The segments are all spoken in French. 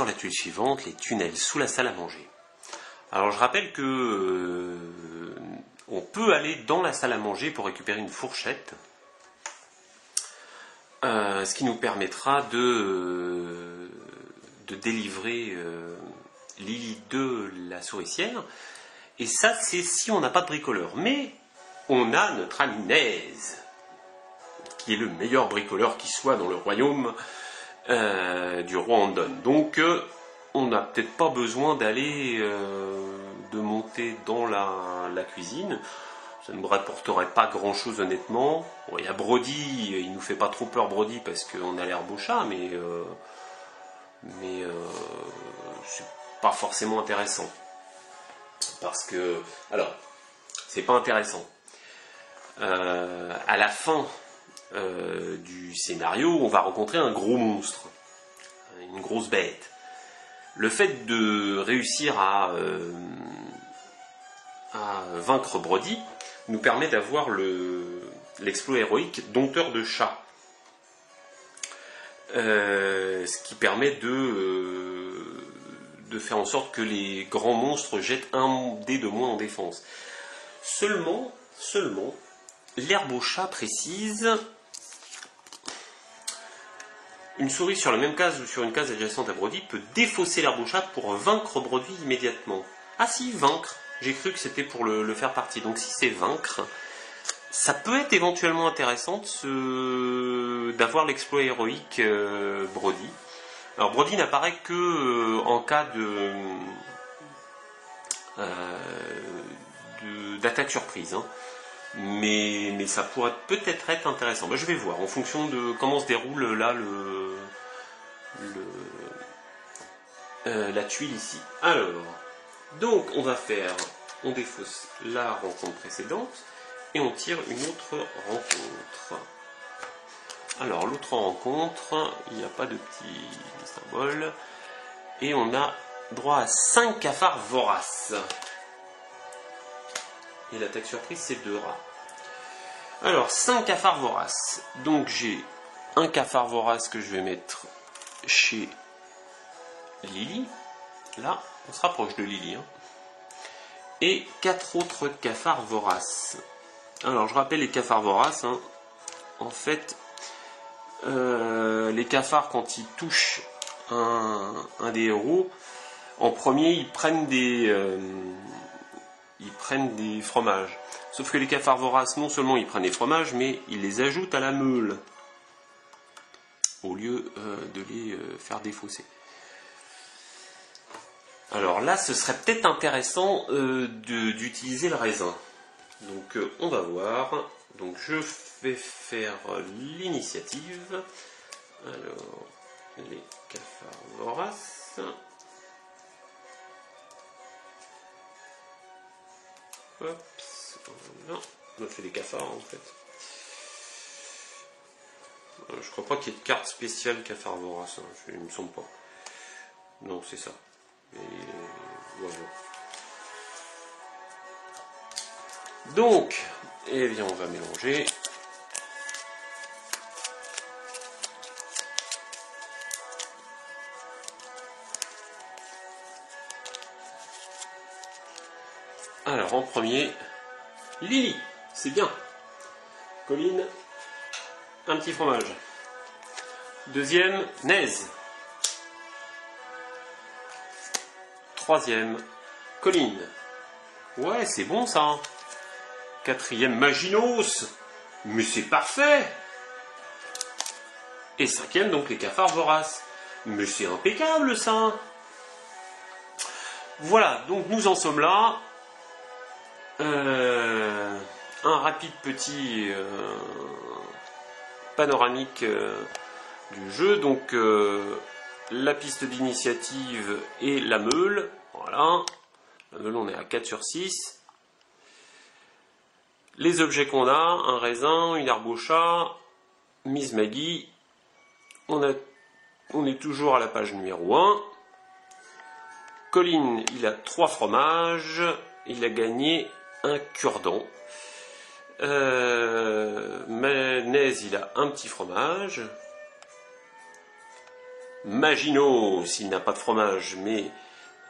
sur la tuile suivante, les tunnels sous la salle à manger. Alors je rappelle que on peut aller dans la salle à manger pour récupérer une fourchette, ce qui nous permettra de délivrer Lily de la souricière. Et ça, c'est si on n'a pas de bricoleur. Mais on a notre ami Naise, qui est le meilleur bricoleur qui soit dans le royaume du roi Andon. Donc on n'a peut-être pas besoin d'aller de monter dans la cuisine. Ça ne me rapporterait pas grand chose honnêtement. Bon, il y a Brody, il nous fait pas trop peur Brody parce qu'on a l'air beau chat, mais c'est pas forcément intéressant. Parce que, alors, c'est pas intéressant. À la fin du scénario, on va rencontrer un gros monstre, une grosse bête. Le fait de réussir à vaincre Brody nous permet d'avoir l'exploit héroïque Dompteur de chats. Ce qui permet de faire en sorte que les grands monstres jettent un dé de moins en défense. Seulement, l'herbe au chat précise: une souris sur la même case ou sur une case adjacente à Brody peut défausser l'herbe au chat pour vaincre Brody immédiatement. Ah si, vaincre. J'ai cru que c'était pour le faire partie. Donc si c'est vaincre, ça peut être éventuellement intéressant d'avoir l'exploit héroïque Brody. Alors Brody n'apparaît que en cas d'attaque surprise. Hein. Mais ça pourrait peut-être être intéressant. Ben, je vais voir en fonction de comment se déroule là la tuile ici. Alors, donc on défausse la rencontre précédente et on tire une autre rencontre. Alors l'autre rencontre, il n'y a pas de petit symbole et on a droit à 5 cafards voraces. Et l'attaque surprise, c'est 2 rats. Alors, 5 cafards voraces. Donc, j'ai un cafard vorace que je vais mettre chez Lily. Là, on se rapproche de Lily. Hein. Et 4 autres cafards voraces. Alors, je rappelle les cafards voraces. Hein. En fait, les cafards, quand ils touchent un des héros, en premier, ils prennent des fromages. Sauf que les cafards voraces, non seulement ils prennent des fromages, mais ils les ajoutent à la meule, au lieu de les faire défausser. Alors là, ce serait peut-être intéressant d'utiliser le raisin. Donc on va voir. Donc je vais faire l'initiative. Alors, les cafards voraces. Hop, voilà. On a fait des cafards en fait. Je crois pas qu'il y ait de carte spéciale cafard vorace. Hein. Il me semble pas. Non, c'est ça. Et voilà. Donc, eh bien, on va mélanger. Alors, en premier, Lily, c'est bien. Colline, un petit fromage. Deuxième, Naise. Troisième, Colline. Ouais, c'est bon ça. Quatrième, Maginos. Mais c'est parfait. Et cinquième, donc les cafards voraces. Mais c'est impeccable ça. Voilà, donc nous en sommes là. Un rapide petit panoramique du jeu. Donc la piste d'initiative et la meule. Voilà. La meule, on est à 4 sur 6. Les objets qu'on a, un raisin, une herbe au chat, Miss Maggie. On est toujours à la page numéro 1. Colin, il a 3 fromages. Il a gagné un cure-dent. Mayonnaise, il a un petit fromage. Maginot, s'il n'a pas de fromage, mais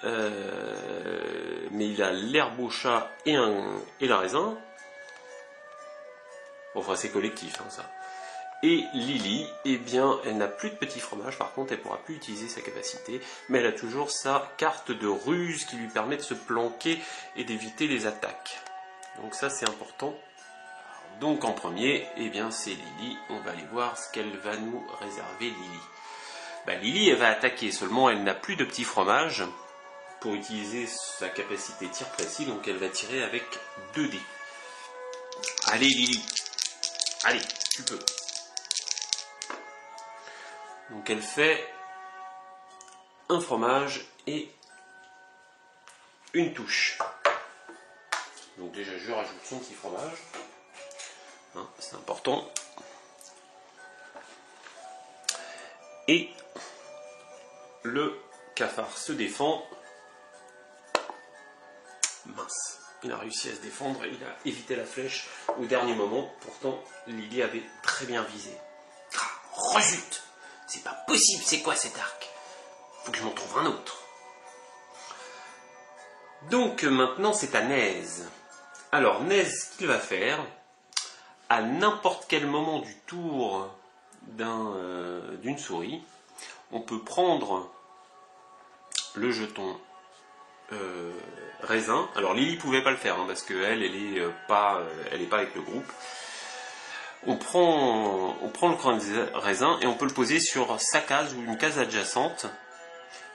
il a l'herbe au chat et le raisin. Enfin, c'est collectif, hein, ça. Et Lily, eh bien, elle n'a plus de petit fromage, par contre, elle ne pourra plus utiliser sa capacité, mais elle a toujours sa carte de ruse qui lui permet de se planquer et d'éviter les attaques. Donc ça, c'est important. Donc en premier, eh bien, c'est Lily. On va aller voir ce qu'elle va nous réserver, Lily. Bah, Lily, elle va attaquer, seulement elle n'a plus de petit fromage pour utiliser sa capacité tir précis, donc elle va tirer avec 2 dés. Allez, Lily. Allez, tu peux. Donc elle fait un fromage et une touche. Donc déjà je rajoute son petit fromage. Hein, c'est important. Et le cafard se défend. Mince, il a réussi à se défendre, il a évité la flèche au dernier moment. Pourtant, Lily avait très bien visé. Ah, rezut! C'est pas possible, c'est quoi cet arc? Faut que je m'en trouve un autre. Donc maintenant c'est à Naise. Alors Naise, ce qu'il va faire, à n'importe quel moment du tour d'une souris, on peut prendre le jeton raisin. Alors Lily pouvait pas le faire, hein, parce qu'elle est pas avec le groupe. On prend le coin de raisin et on peut le poser sur sa case ou une case adjacente.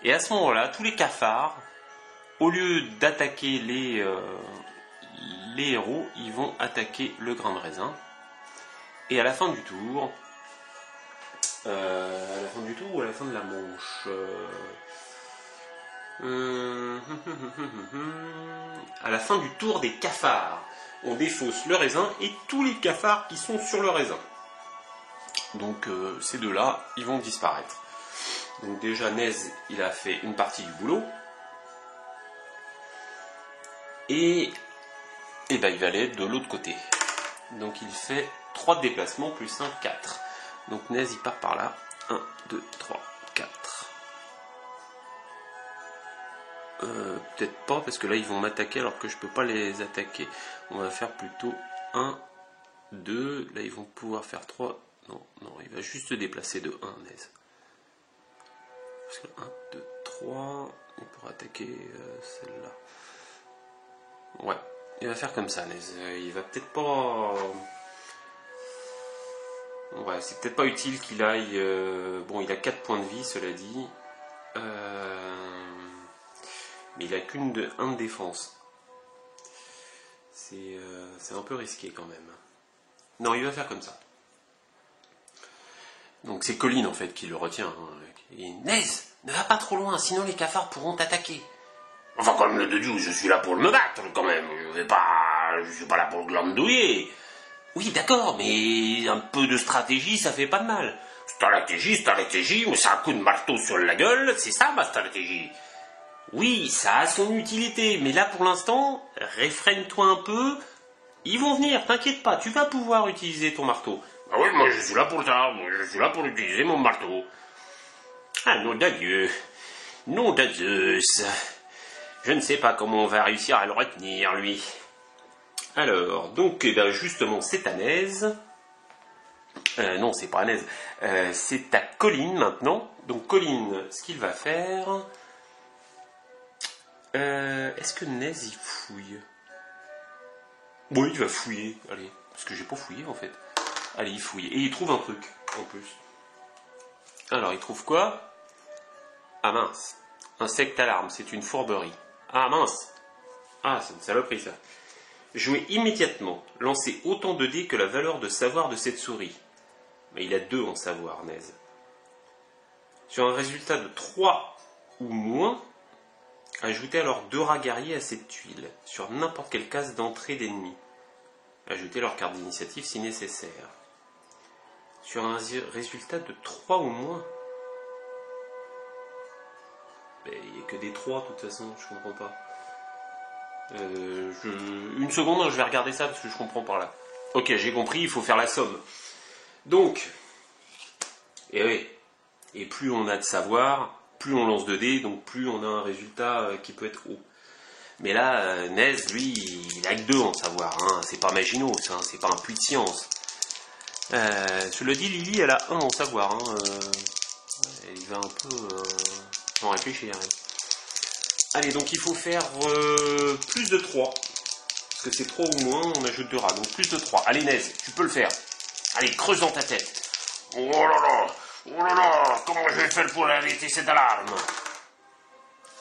Et à ce moment-là, tous les cafards, au lieu d'attaquer les héros, ils vont attaquer le grain de raisin. Et à la fin du tour, ou à la fin de la manche, à la fin du tour des cafards, on défausse le raisin et tous les cafards qui sont sur le raisin. Donc ces deux-là, ils vont disparaître. Donc déjà, Naise, il a fait une partie du boulot. Et ben, il va aller de l'autre côté. Donc il fait 3 de déplacement plus 1, 4. Donc Naise, il part par là. 1, 2, 3, 4. Peut-être pas, parce que là, ils vont m'attaquer alors que je peux pas les attaquer. On va faire plutôt 1, 2. Là, ils vont pouvoir faire 3. Non, il va juste se déplacer de 1, Naise. Parce que 1, 2, 3. Il pourra attaquer celle-là. Ouais, il va faire comme ça, Naise. Il va peut-être pas... Ouais, c'est peut-être pas utile qu'il aille... Bon, il a 4 points de vie, cela dit. Mais il a qu'un de défense. C'est un peu risqué quand même. Non, il va faire comme ça. Donc c'est Colline en fait qui le retient. Et Naise, ne va pas trop loin, sinon les cafards pourront t'attaquer. Enfin, comme le de Dieu, je suis là pour me battre quand même. Je suis pas là pour le glandouiller. Oui, d'accord, mais un peu de stratégie, ça fait pas de mal. Stratégie, mais c'est un coup de marteau sur la gueule, c'est ça ma stratégie. Oui, ça a son utilité, mais là pour l'instant, réfrène-toi un peu. Ils vont venir, t'inquiète pas, tu vas pouvoir utiliser ton marteau. Ah oui, moi je suis là pour ça, je suis là pour utiliser mon marteau. Ah, nom d'adieu, nom de Zeus. Je ne sais pas comment on va réussir à le retenir, lui. Alors, donc, eh ben, justement, c'est à Naise. Non, c'est pas à Naise. C'est à Colline maintenant. Donc, Colline, ce qu'il va faire... Est-ce que Naise, il fouille? Oui, il va fouiller. Allez, parce que j'ai pas fouillé, en fait. Allez, il fouille. Et il trouve un truc, en plus. Alors, il trouve quoi? Ah mince. Insecte alarme, c'est une fourberie. Ah mince. Ah, c'est une saloperie, ça. Jouez immédiatement. Lancez autant de dés que la valeur de savoir de cette souris. Mais il a 2 en savoir, Naise. Sur un résultat de 3 ou moins, ajoutez alors 2 rats guerriers à cette tuile, sur n'importe quelle case d'entrée d'ennemis. Ajoutez leur carte d'initiative si nécessaire. Sur un résultat de 3 ou moins. Il n'y a que des 3 de toute façon, je comprends pas. Une seconde, je vais regarder ça parce que je comprends par là. Ok, j'ai compris, il faut faire la somme. Donc, et oui, Et plus on a de savoir, plus on lance de dés, donc plus on a un résultat qui peut être haut. Mais là, Nez, lui, il a que 2 en savoir. Hein. C'est pas Maginos, hein. C'est pas un puits de science. Cela dit, Lily, elle a 1 en savoir. Hein. Elle va un peu en réfléchir. Hein. Allez, donc il faut faire plus de 3. Parce que c'est 3 ou moins, on ajoute 2 rats. Donc plus de 3. Allez, Nez, tu peux le faire. Allez, creuse dans ta tête. Oh là là, comment je vais faire pour arrêter cette alarme?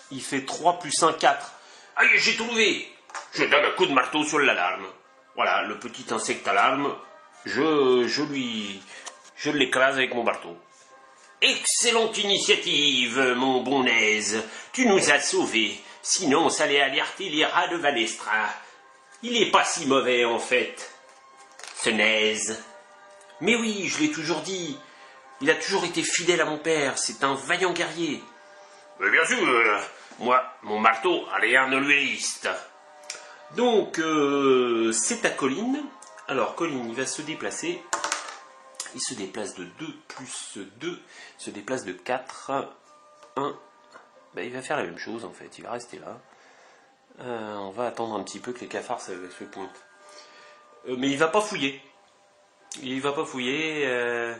Il fait 3 plus 1, 4. Aïe, j'ai trouvé. Je donne un coup de marteau sur l'alarme. Voilà, le petit insecte alarme, je l'écrase avec mon marteau. Excellente initiative, mon bon Nez. Tu nous as sauvés. Sinon, ça allait alerter les rats de Valestra. Il est pas si mauvais, en fait, ce Nez. Mais oui, je l'ai toujours dit. Il a toujours été fidèle à mon père. C'est un vaillant guerrier. Mais bien sûr, moi, mon marteau, rien ne lui résiste. Donc, c'est à Colline. Alors, Colline, il va se déplacer. Il se déplace de 2 plus 2. Il se déplace de 4. 1. Ben, il va faire la même chose, en fait. Il va rester là. On va attendre un petit peu que les cafards se pointent. Mais il va pas fouiller. Il va pas fouiller.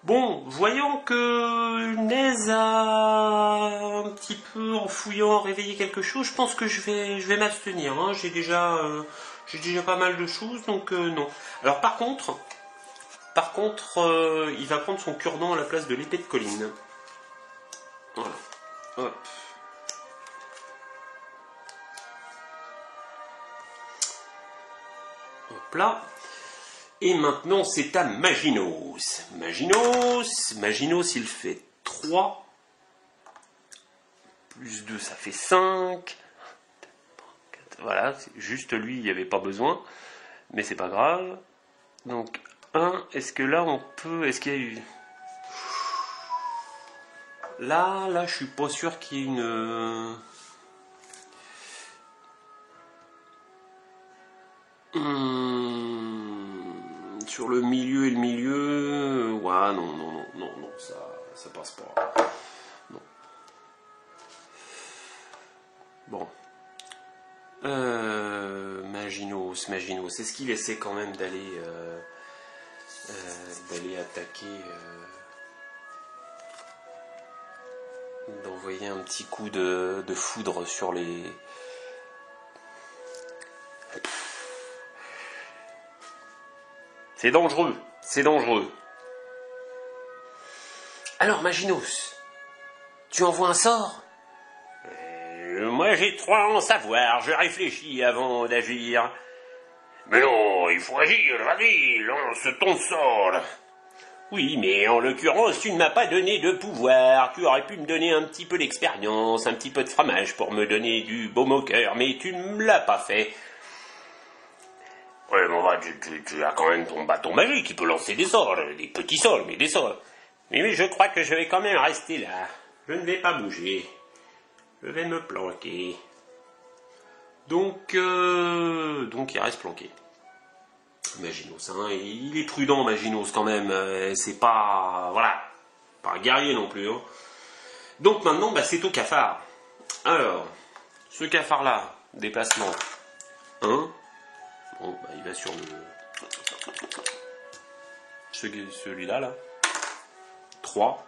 Bon, voyant que Nez a un petit peu, en fouillant, réveillé quelque chose, je pense que je vais m'abstenir. Hein. J'ai déjà pas mal de choses, donc non. Alors par contre, il va prendre son cure-dent à la place de l'épée de Colline. Voilà. Hop. Hop là. Et maintenant, c'est à Maginos. Maginos, il fait 3. Plus 2, ça fait 5. Voilà, juste lui, il n'y avait pas besoin. Mais c'est pas grave. Donc, 1. Est-ce que là, on peut... Est-ce qu'il y a eu... Là, je suis pas sûr qu'il y ait une... Sur le milieu et le milieu... Ouais, non, ça passe pas. Non. Bon. Maginos, est-ce qu'il essaie quand même d'aller attaquer, d'envoyer un petit coup de foudre sur les... C'est dangereux. Alors, Maginos, tu envoies un sort? Moi, j'ai 3 en savoir. Je réfléchis avant d'agir. Mais non, il faut agir. Vas-y, lance ton sort. Oui, mais en l'occurrence, tu ne m'as pas donné de pouvoir. Tu aurais pu me donner un petit peu d'expérience, un petit peu de fromage pour me donner du baume au cœur, mais tu ne me l'as pas fait. Ouais, mais tu as quand même ton bâton magique qui peut lancer des sorts, des petits sorts, mais des sorts. Mais je crois que je vais quand même rester là. Je ne vais pas bouger. Je vais me planquer. Donc il reste planqué. Maginos, hein, il est prudent, Maginos, quand même. C'est pas... Voilà. Pas un guerrier non plus. Hein. Donc maintenant, c'est au cafard. Alors, ce cafard-là, déplacement 1. Bon, il va sur celui-là, là. 3.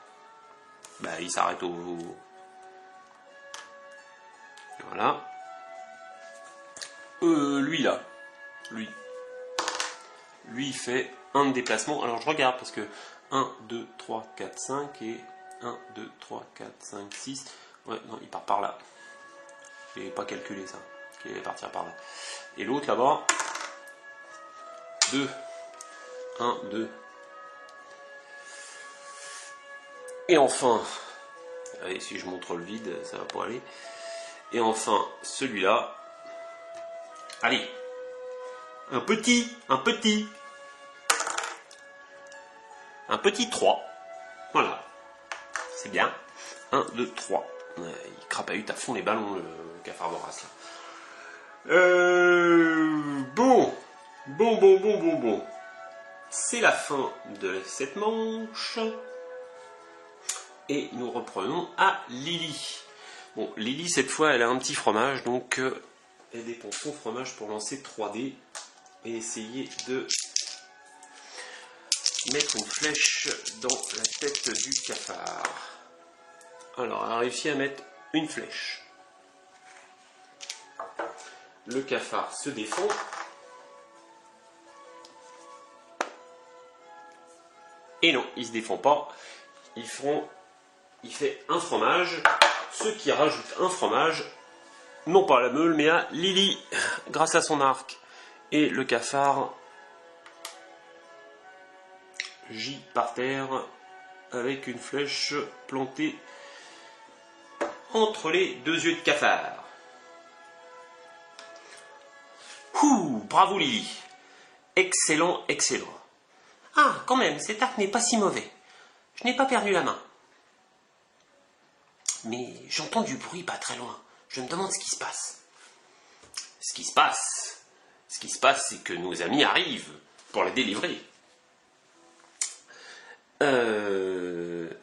Il s'arrête au... Voilà. Lui, là. Lui, il fait un de déplacement. Alors, je regarde, parce que 1, 2, 3, 4, 5, et 1, 2, 3, 4, 5, 6. Ouais, non, il part par là. Je n'ai pas calculé ça. Il allait partir par là. Et l'autre, là-bas... 2, 1, 2. Et enfin, allez, si je montre le vide, ça va pas aller. Et enfin, celui-là. Allez, un petit 3. Voilà, c'est bien. 1, 2, 3. Il crapahute à fond les ballons, le cafard vorace là. Bon. C'est la fin de cette manche. Et nous reprenons à Lily. Bon, Lily, cette fois, elle a un petit fromage, donc elle dépense son fromage pour lancer 3D et essayer de mettre une flèche dans la tête du cafard. Alors, elle a réussi à mettre une flèche. Le cafard se défend. Et non, il ne se défend pas. Il fait un fromage, ce qui rajoute un fromage, non pas à la meule, mais à Lily, grâce à son arc. Et le cafard gît par terre avec une flèche plantée entre les deux yeux de cafard. Ouh, bravo Lily. Excellent, excellent. Ah, quand même, cet arc n'est pas si mauvais. Je n'ai pas perdu la main. Mais j'entends du bruit pas très loin. Je me demande ce qui se passe. Ce qui se passe, c'est que nos amis arrivent pour la délivrer.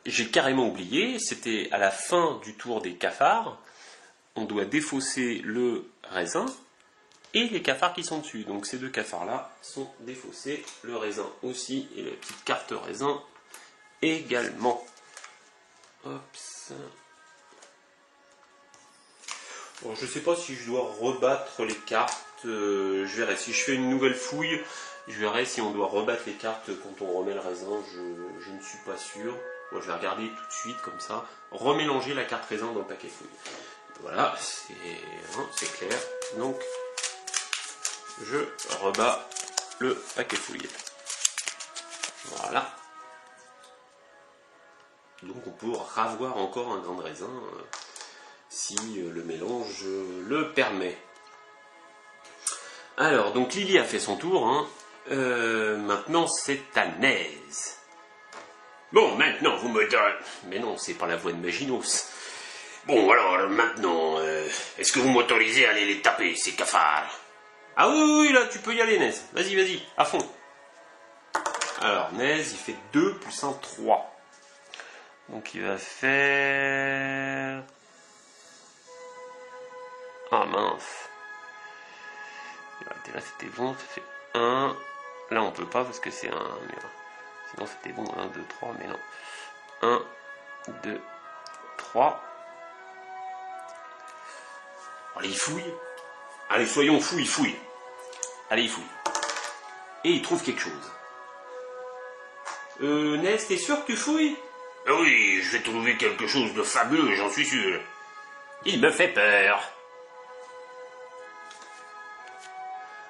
J'ai carrément oublié, c'était à la fin du tour des cafards. On doit défausser le raisin et les cafards qui sont dessus. Donc ces deux cafards-là sont défaussés. Le raisin aussi et la petite carte raisin également. Hops. Bon, je ne sais pas si je dois rebattre les cartes. Je verrai. Si je fais une nouvelle fouille, je verrai si on doit rebattre les cartes quand on remet le raisin. Je ne suis pas sûr. Bon, je vais regarder tout de suite comme ça. Remélanger la carte raisin dans le paquet fouille. Voilà, c'est clair. Donc, je rebats le paquet fouille. Voilà. Donc on peut ravoir encore un grain de raisin si le mélange le permet. Alors, donc Lily a fait son tour. Hein. Maintenant, c'est à Naise. Bon, maintenant, vous me donnez... Mais non, c'est pas la voix de Maginos. Bon, alors, maintenant, est-ce que vous m'autorisez à aller les taper, ces cafards? Ah oui, là, tu peux y aller, Naise. Vas-y, à fond. Alors, Naise, il fait 2 plus 1, 3. Donc, il va faire... Ah, mince. Là, c'était bon, ça fait 1. Là, on peut pas parce que c'est un mur. Sinon, c'était bon, 1, 2, 3, mais non. 1, 2, 3. Allez, il fouille. Allez, soyons fous, il fouille. Allez, il fouille. Et il trouve quelque chose. Ness, t'es sûr que tu fouilles? Oui, je vais trouver quelque chose de fabuleux, j'en suis sûr. Il me fait peur.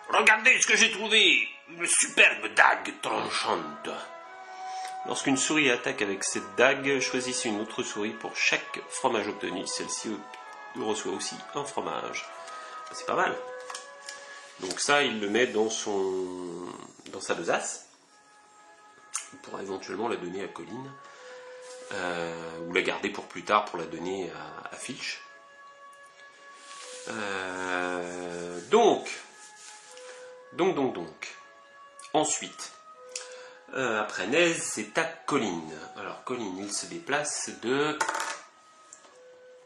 Regardez ce que j'ai trouvé. Une superbe dague tranchante. Lorsqu'une souris attaque avec cette dague, choisissez une autre souris pour chaque fromage obtenu. Celle-ci reçoit aussi un fromage. C'est pas mal. Donc ça, il le met dans sa besace. Il pourra éventuellement la donner à Colline. Ou la garder pour plus tard pour la donner à Filch. Donc. Ensuite, après Naise, c'est à Colline. Alors Colline, il se déplace de...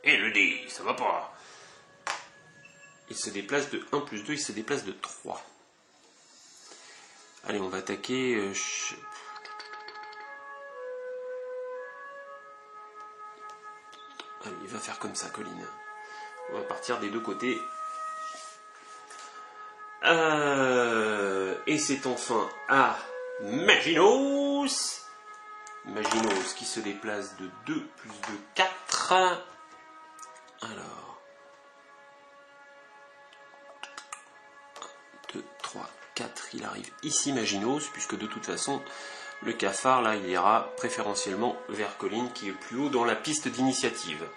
Et le dé, ça va pas. Il se déplace de 1 plus 2, il se déplace de 3. Allez, on va attaquer... Allez, il va faire comme ça, Colline. On va partir des deux côtés. Et c'est enfin à Maginos. Maginos qui se déplace de 2 plus 2, 4. Alors... 1, 2, 3, 4. Il arrive ici, Maginos, puisque de toute façon, le cafard, là, il ira préférentiellement vers Colline, qui est plus haut dans la piste d'initiative.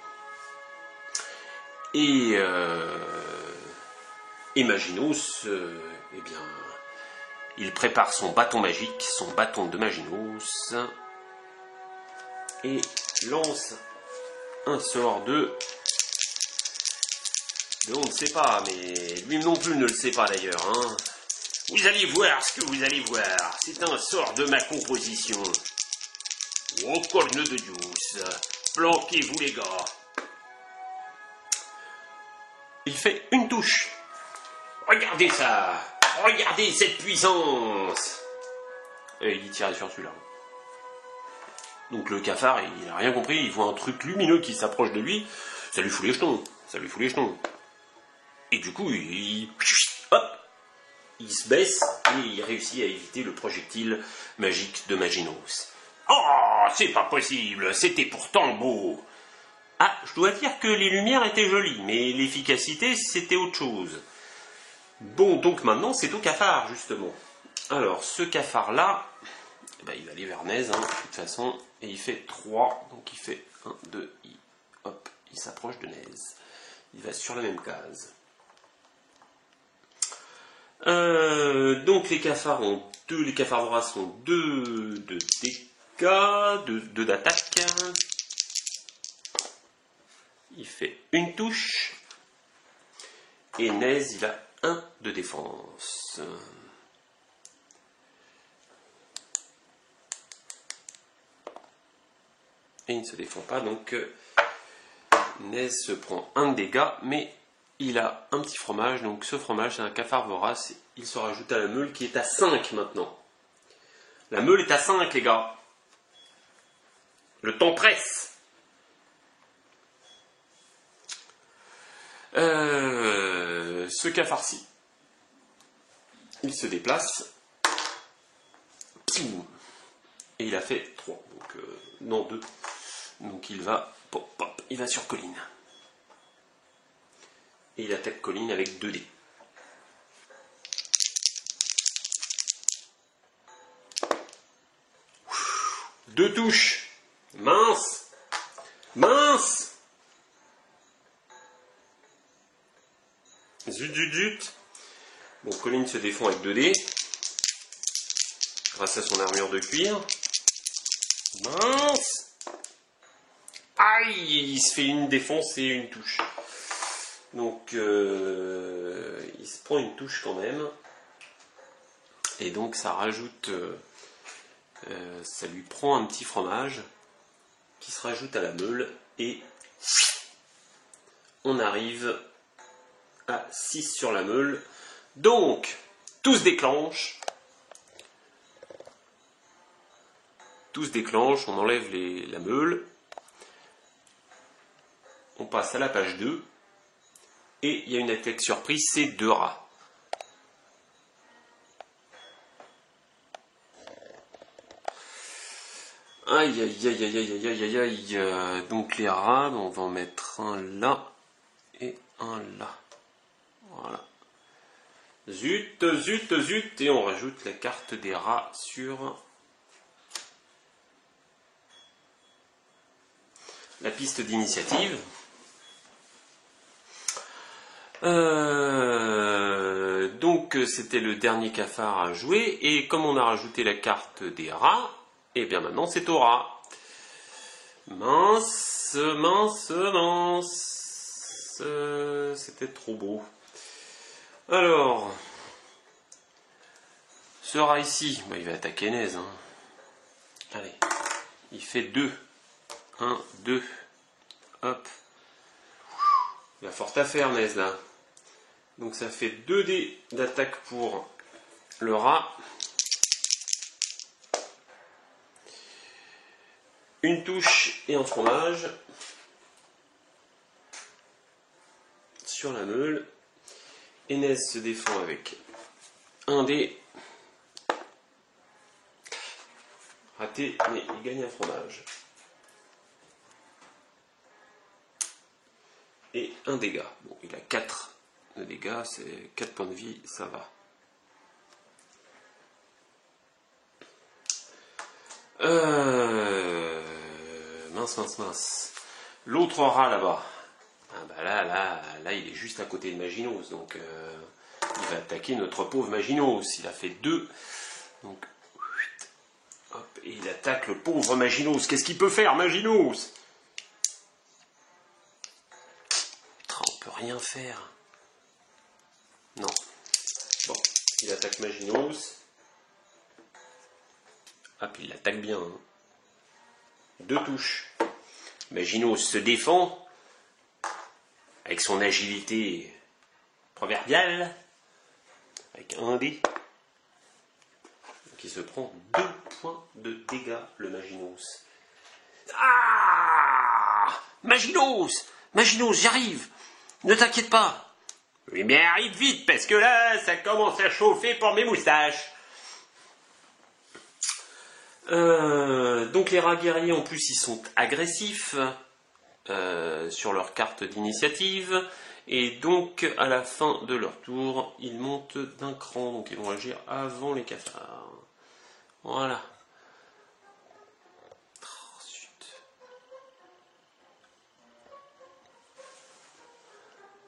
Et Maginos, eh bien, il prépare son bâton magique, son bâton de Maginos, et lance un sort de on ne sait pas, mais lui non plus ne le sait pas d'ailleurs. Hein. Vous allez voir ce que vous allez voir. C'est un sort de ma composition. Aux cornes de douce, planquez-vous les gars. Il fait une touche. Regardez ça. Regardez cette puissance. Et il y tire sur celui-là. Donc le cafard, il a rien compris, il voit un truc lumineux qui s'approche de lui, ça lui fout les jetons, ça lui fout les jetons. Et du coup, hop, il se baisse et il réussit à éviter le projectile magique de Maginos. Oh, c'est pas possible, c'était pourtant beau. Ah, je dois dire que les lumières étaient jolies, mais l'efficacité, c'était autre chose. Bon, donc maintenant, c'est au cafard, justement. Alors, ce cafard-là, eh ben, il va aller vers Nez, hein, de toute façon, et il fait 3, donc il fait 1, 2, hop, il s'approche de Nez. Il va sur la même case. Donc les cafards ont 2, les cafards voraces ont 2 de dégâts, 2 d'attaque. Il fait une touche. Et Nez, il a 1 de défense. Et il ne se défend pas, donc Nez se prend 1 de dégâts, mais il a un petit fromage, donc ce fromage c'est un cafard vorace, il se rajoute à la meule qui est à 5 maintenant. La meule est à 5 les gars. Le temps presse. Ce cafard-ci, il se déplace. Et il a fait 3, donc non 2. Donc il va, il va sur Colline. Et il attaque Colline avec 2 dés. Deux touches. Mince. Mince. Zut, zut, zut. Bon, Colline se défend avec 2 dés. Grâce à son armure de cuir. Mince. Aïe, il se fait une défense et une touche. Donc, il se prend une touche quand même. Et donc, ça rajoute... ça lui prend un petit fromage qui se rajoute à la meule. Et on arrive à 6 sur la meule. Donc, tout se déclenche. Tout se déclenche, on enlève la meule. On passe à la page 2. Et il y a une attaque surprise, c'est 2 rats. Aïe, aïe, aïe, aïe, aïe, aïe, aïe, aïe. Donc les rats, on va en mettre un là et un là. Voilà. Zut, zut, zut. Et on rajoute la carte des rats sur la piste d'initiative. Donc c'était le dernier cafard à jouer. Et comme on a rajouté la carte des rats, et bien maintenant c'est au rat. Mince, mince, mince. C'était trop beau. Alors, ce rat ici, bah, il va attaquer Nez. Hein. Allez, il fait 2. 1, 2. Hop. Il a fort à faire, Nez, là. Donc ça fait 2 dés d'attaque pour le rat. Une touche et un fromage. Sur la meule. Et Nez se défend avec un dé. Raté, mais il gagne un fromage. Et un dégât. Bon, il a 4 de dégâts, c'est 4 points de vie, ça va. Mince, mince, mince. L'autre rat là-bas. Ah bah là, il est juste à côté de Maginos, donc il va attaquer notre pauvre Maginos. Il a fait 2. Donc, hop, et il attaque le pauvre Maginos. Qu'est-ce qu'il peut faire, Maginos? On peut rien faire. Non. Bon, il attaque Maginos. Hop, il l'attaque bien. Hein. 2 touches. Maginos se défend avec son agilité proverbiale, avec un dé. Donc il se prend 2 points de dégâts, le Maginos. Ah! Maginos! Maginos, j'arrive! Ne t'inquiète pas! Oui, bien, arrive vite, parce que là, ça commence à chauffer pour mes moustaches. Donc les rats guerriers, en plus, ils sont agressifs sur leur carte d'initiative. Et donc, à la fin de leur tour, ils montent d'un cran. Donc ils vont agir avant les cafards. Voilà.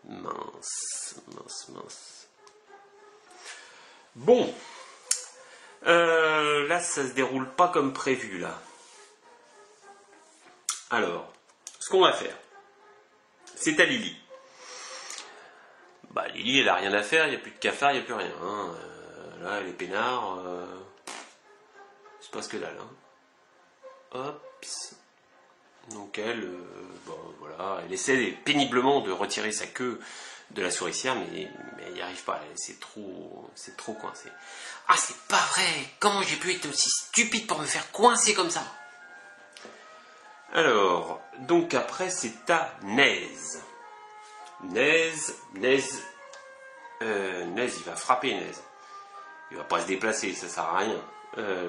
Mince. Bon. Là, ça se déroule pas comme prévu, là. Alors, ce qu'on va faire, c'est à Lily. Bah, Lily, elle a rien à faire, il n'y a plus de cafard, il n'y a plus rien. Hein. Là, elle est peinard. C'est pas ce que dalle. Hein. Hop. Donc elle, voilà, elle essaie péniblement de retirer sa queue de la souricière, mais elle n'y arrive pas. C'est trop coincé. Ah, c'est pas vrai! Comment j'ai pu être aussi stupide pour me faire coincer comme ça? Alors, donc après, c'est à Naise. Naise, il va frapper Naise. Il va pas se déplacer, ça sert à rien.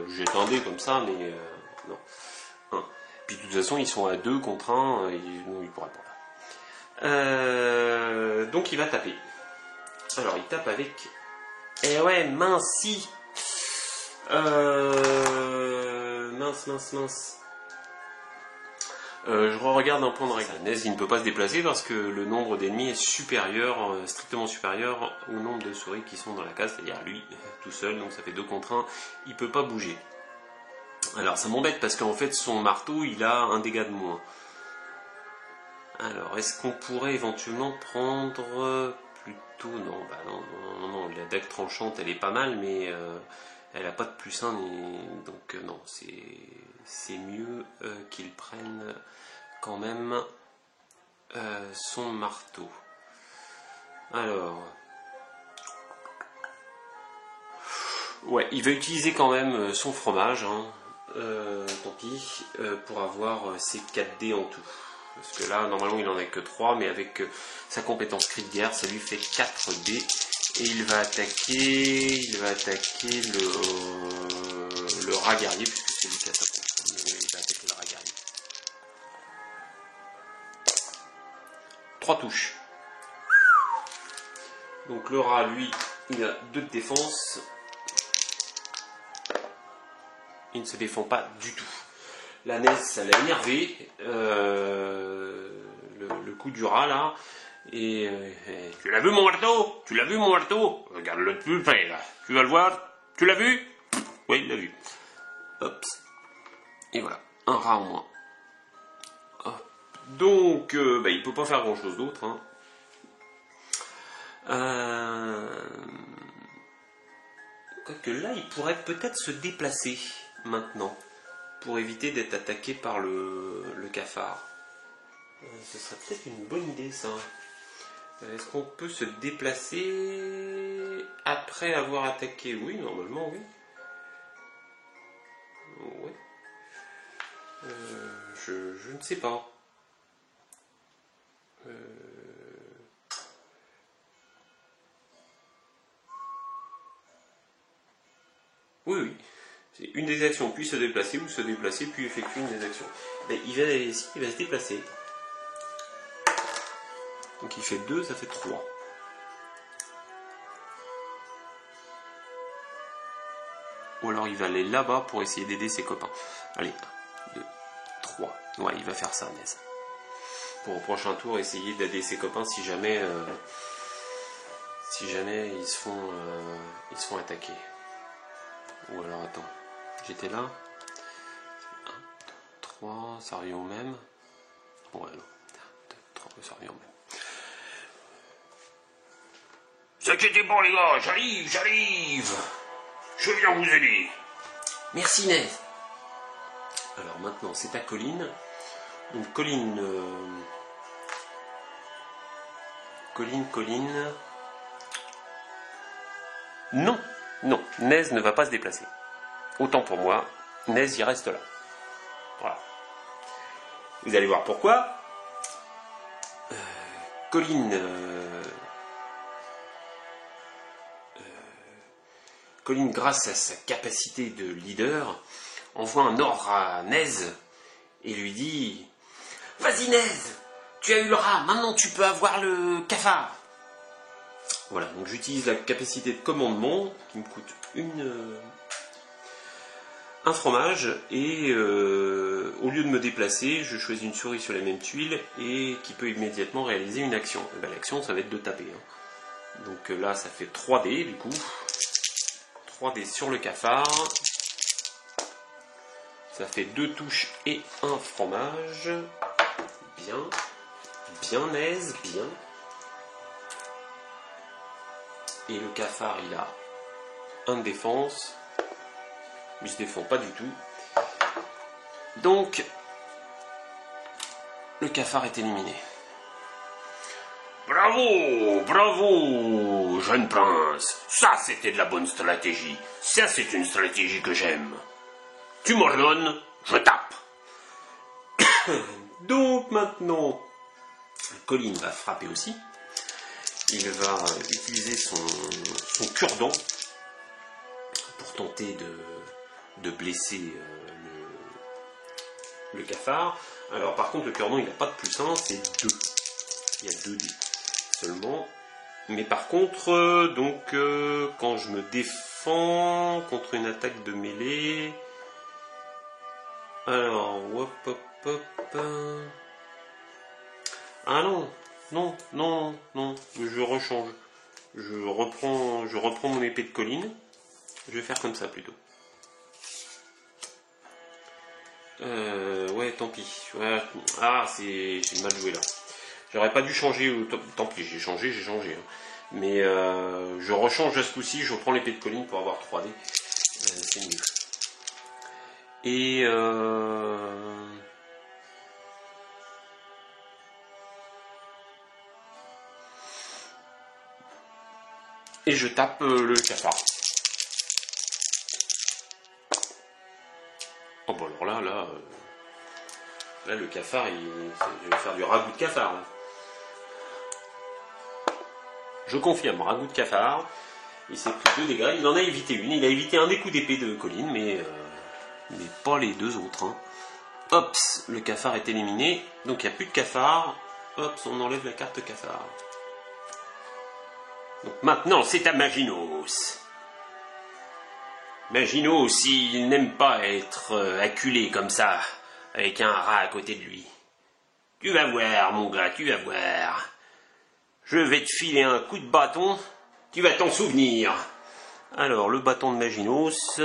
J'attendais comme ça, mais non. Puis de toute façon, ils sont à 2 contre 1, il pourra pas. Donc il va taper. Alors il tape avec... Eh ouais, mince, si. Mince. Je regarde un point de règle. Nez, il ne peut pas se déplacer parce que le nombre d'ennemis est supérieur, strictement supérieur au nombre de souris qui sont dans la case, c'est-à-dire lui, tout seul, donc ça fait 2 contre 1, il peut pas bouger. Alors ça m'embête parce qu'en fait son marteau, il a un dégât de moins. Alors, est-ce qu'on pourrait éventuellement prendre plutôt... Non, bah non, la dague tranchante, elle est pas mal, mais elle n'a pas de plus 1, donc non, c'est mieux qu'il prenne quand même son marteau. Alors... Ouais, il va utiliser quand même son fromage, hein, tant pis, pour avoir ses 4 dés en tout. Parce que là, normalement, il n'en a que 3, mais avec sa compétence cri de guerre, ça lui fait 4 dés. Et il va attaquer le rat guerrier, puisque c'est lui qui a sa compétence. Il va attaquer le rat guerrier. 3 touches. Donc le rat, lui, il a 2 de défense. Il ne se défend pas du tout. La Ness, ça l'a énervé, le coup du rat là, et tu l'as vu mon marteau? Tu l'as vu mon marteau? Regarde-le de plus près là, tu vas le voir? Tu l'as vu? Oui, il l'a vu. Hop, et voilà, un rat en moins. Hop. Donc, il peut pas faire grand chose d'autre. Hein. Quoique là, il pourrait peut-être se déplacer maintenant, pour éviter d'être attaqué par le cafard. Ce serait peut-être une bonne idée ça. Est-ce qu'on peut se déplacer après avoir attaqué? Oui, normalement oui. Oui. Je ne sais pas. Oui. C'est une des actions, puis se déplacer, ou se déplacer, puis effectuer une des actions. Ben, il va se déplacer. Donc il fait 2, ça fait 3. Ou alors il va aller là-bas pour essayer d'aider ses copains. Allez, 1, 2, 3. Ouais, il va faire ça, Nez. Pour au prochain tour, essayer d'aider ses copains si jamais ils se font attaquer. Ou alors attends. J'étais là. 1, 2, 3, ça revient au même. Ouais, non. 1, 2, 3, ça revient au même. Ne vous inquiétez pas les gars, j'arrive. Je viens vous aider. Merci Nez. Alors maintenant, c'est à Colline. Donc Colline... Colline... Non, non, Nez ne va pas se déplacer. Autant pour moi, Nez il reste là. Voilà. Vous allez voir pourquoi. Colline... Colline, grâce à sa capacité de leader, envoie un ordre à Nez et lui dit « Vas-y Nez, tu as eu le rat, maintenant tu peux avoir le cafard !» Voilà, donc j'utilise la capacité de commandement qui me coûte un fromage et au lieu de me déplacer, je choisis une souris sur la même tuile et qui peut immédiatement réaliser une action. Ben, l'action, ça va être de taper. Hein. Donc là, ça fait 3D du coup. 3D sur le cafard. Ça fait 2 touches et un fromage. Bien. Bien aise, bien. Et le cafard, il a 1 de défense. Il se défend pas du tout. Donc, le cafard est éliminé. Bravo, bravo, jeune prince. Ça, c'était de la bonne stratégie. Ça, c'est une stratégie que j'aime. Tu m'ordonnes, je tape. Donc maintenant, Colline va frapper aussi. Il va utiliser son cure-dent pour tenter de blesser le cafard. Alors par contre, le cure-dent, il n'a pas de plus 1, c'est 2. Il y a 2 dés seulement. Mais par contre, quand je me défends contre une attaque de mêlée... Alors, hop, hop, hop... Ah non, non, je rechange. Je reprends mon épée de colline. Je vais faire comme ça plutôt. Ouais, tant pis. Ouais. Ah, j'ai mal joué là. J'aurais pas dû changer, tant pis, j'ai changé. Hein. Mais je rechange à ce coup-ci, je reprends l'épée de colline pour avoir 3D. C'est mieux. Et je tape le cafard. Oh bon alors là, le cafard, je vais faire du ragoût de cafard. Là. Je confirme, ragoût de cafard. Il s'est pris 2 dégâts, il en a évité une. Il a évité un des coups d'épée de colline, mais pas les 2 autres. Hein. Hop, le cafard est éliminé. Donc il n'y a plus de cafard. Hop, on enlève la carte cafard. Donc maintenant, c'est à Maginos. Maginos, il n'aime pas être acculé comme ça, avec un rat à côté de lui. Tu vas voir, mon gars, tu vas voir. Je vais te filer un coup de bâton, tu vas t'en souvenir. Alors, le bâton de Maginos,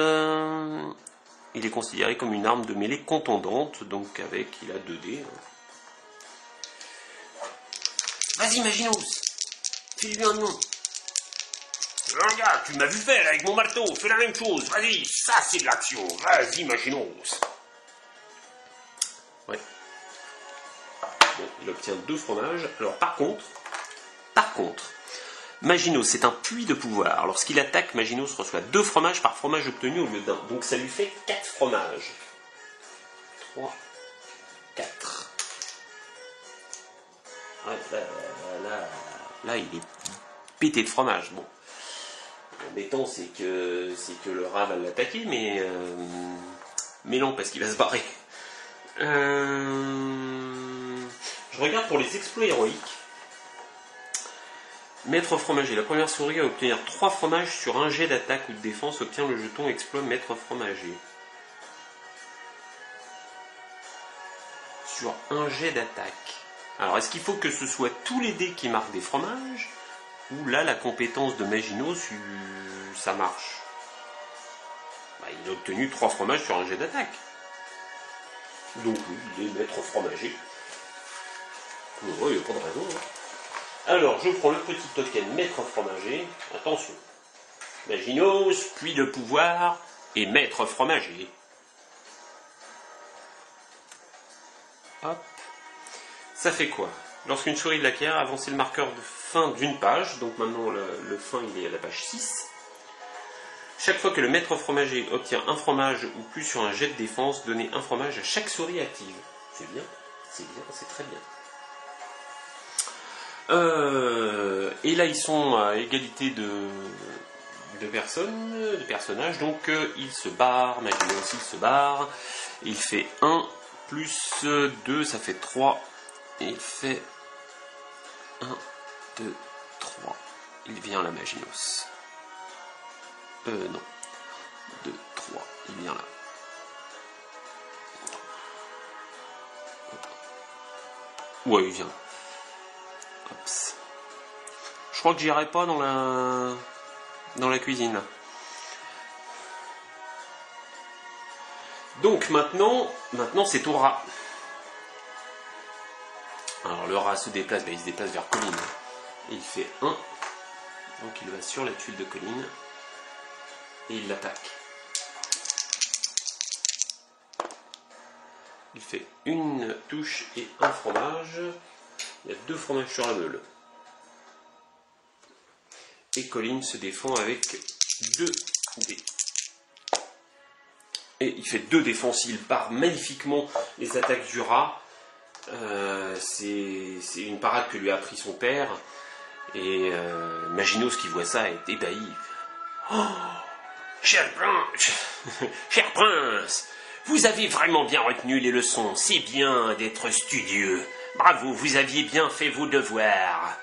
il est considéré comme une arme de mêlée contondante, donc il a 2 dés. Vas-y, Maginos, file-lui un nom. Regarde, tu m'as vu faire avec mon marteau, fais la même chose, vas-y, ça c'est de l'action, vas-y Maginos. Ouais. Bon, il obtient 2 fromages. Alors par contre, Maginos, c'est un puits de pouvoir. Lorsqu'il attaque, Maginos reçoit 2 fromages par fromage obtenu au lieu d'1. Donc ça lui fait 4 fromages. 3, 4. Ouais, là, il est pété de fromage. Bon. L'embêtant, c'est que le rat va l'attaquer, mais non, parce qu'il va se barrer. Je regarde pour les exploits héroïques. Maître fromager. La première souris à obtenir 3 fromages sur un jet d'attaque ou de défense obtient le jeton exploit maître fromager. Sur un jet d'attaque. Alors, est-ce qu'il faut que ce soit tous les dés qui marquent des fromages ? Ou là, la compétence de Maginos, ça marche. Bah, il a obtenu 3 fromages sur un jet d'attaque. Donc oui, il est maître fromager. Il n'y a pas de raison. Hein. Alors, je prends le petit token maître fromager. Attention. Maginos, puits de pouvoir et maître fromager. Hop. Ça fait quoi? Lorsqu'une souris l'acquiert, avancez le marqueur de fin d'une page. Donc maintenant le fin il est à la page 6. Chaque fois que le maître fromager obtient un fromage ou plus sur un jet de défense, donnez un fromage à chaque souris active. C'est bien, c'est très bien. Et là ils sont à égalité de personnages, donc il se barre, Maginos il se barre, il fait 1 plus 2, ça fait 3, et il fait 1, 2, 3, il vient là Maginos. Non, 2, 3, il vient là. Ouais, il vient. Hops. Je crois que j'irai pas dans la cuisine. Donc maintenant c'est au rat. Alors le rat se déplace, il se déplace vers Colline. Et il fait 1. Donc il va sur la tuile de Colline. Et il l'attaque. Il fait une touche et un fromage. Il y a 2 fromages sur la meule. Et Colline se défend avec 2 dés. Et il fait 2 défenses, il part magnifiquement les attaques du rat. C'est une parade que lui a appris son père. Et Maginos qui voit ça est ébahi. Oh, cher prince, vous avez vraiment bien retenu les leçons. C'est bien d'être studieux. Bravo, vous aviez bien fait vos devoirs.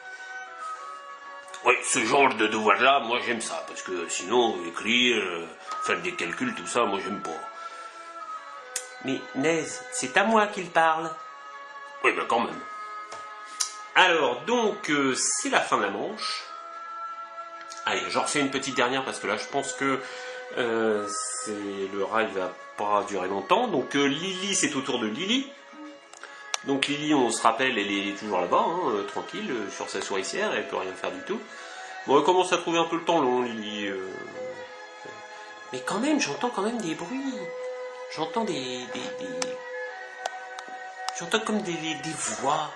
Oui, ce genre de devoir-là, moi j'aime ça, parce que sinon, écrire, faire des calculs, tout ça, moi j'aime pas. Mais, Naise, c'est à moi qu'il parle. Oui, ben quand même. Alors, donc, c'est la fin de la manche. Allez, j'en refais une petite dernière, parce que là, je pense que le rat, il va pas durer longtemps. Donc, Lily, c'est au tour de Lily. Donc Lily, on se rappelle, elle est toujours là-bas, hein, tranquille, sur sa souricière, elle peut rien faire du tout. Bon, elle commence à trouver un peu le temps long, Lily. Mais quand même, j'entends quand même des bruits. J'entends J'entends comme des voix.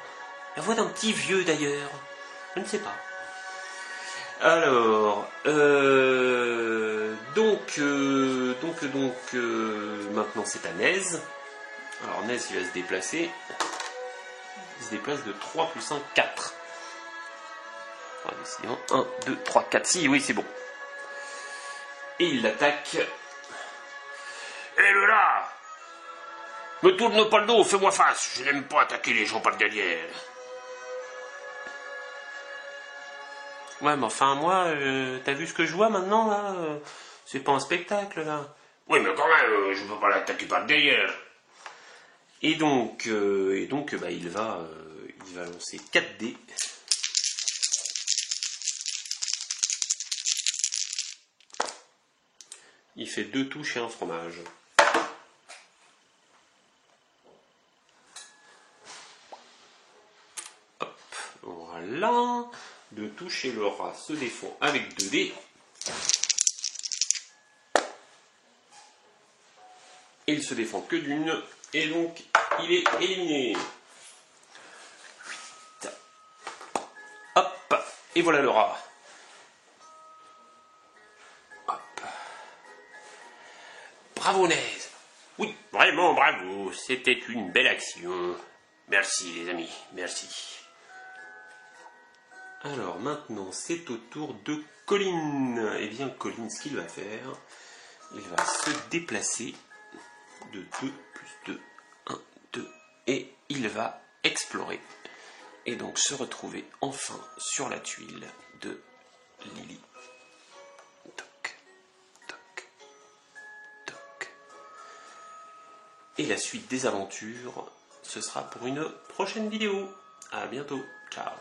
La voix d'un petit vieux d'ailleurs. Je ne sais pas. Alors, maintenant c'est à Naise. Alors Naise, il va se déplacer. Il se déplace de 3 plus 1, 4. 1, 2, 3, 4. Si, oui, c'est bon. Et il l'attaque. Hé là! Me tourne pas le dos, fais-moi face. Je n'aime pas attaquer les gens par derrière. Ouais, mais enfin, moi, t'as vu ce que je vois maintenant, là c'est pas un spectacle, là. Oui, mais quand même, je peux pas l'attaquer par derrière. Et donc, bah, il va lancer 4 dés. Il fait 2 touches et un fromage. Hop, voilà. 2 touches et le rat se défend avec 2 dés. Et il se défend que d'une. Et donc, il est éliminé. 8. Hop, et voilà le rat. Hop. Bravo Naise. Oui, vraiment bravo. C'était une belle action. Merci les amis, merci. Alors maintenant, c'est au tour de Colline. Eh bien, Colline, ce qu'il va faire, il va se déplacer de 2 plus 2, 1, 2, et il va explorer. Et donc se retrouver enfin sur la tuile de Lily. Toc, toc, toc. Et la suite des aventures, ce sera pour une prochaine vidéo. À bientôt. Ciao.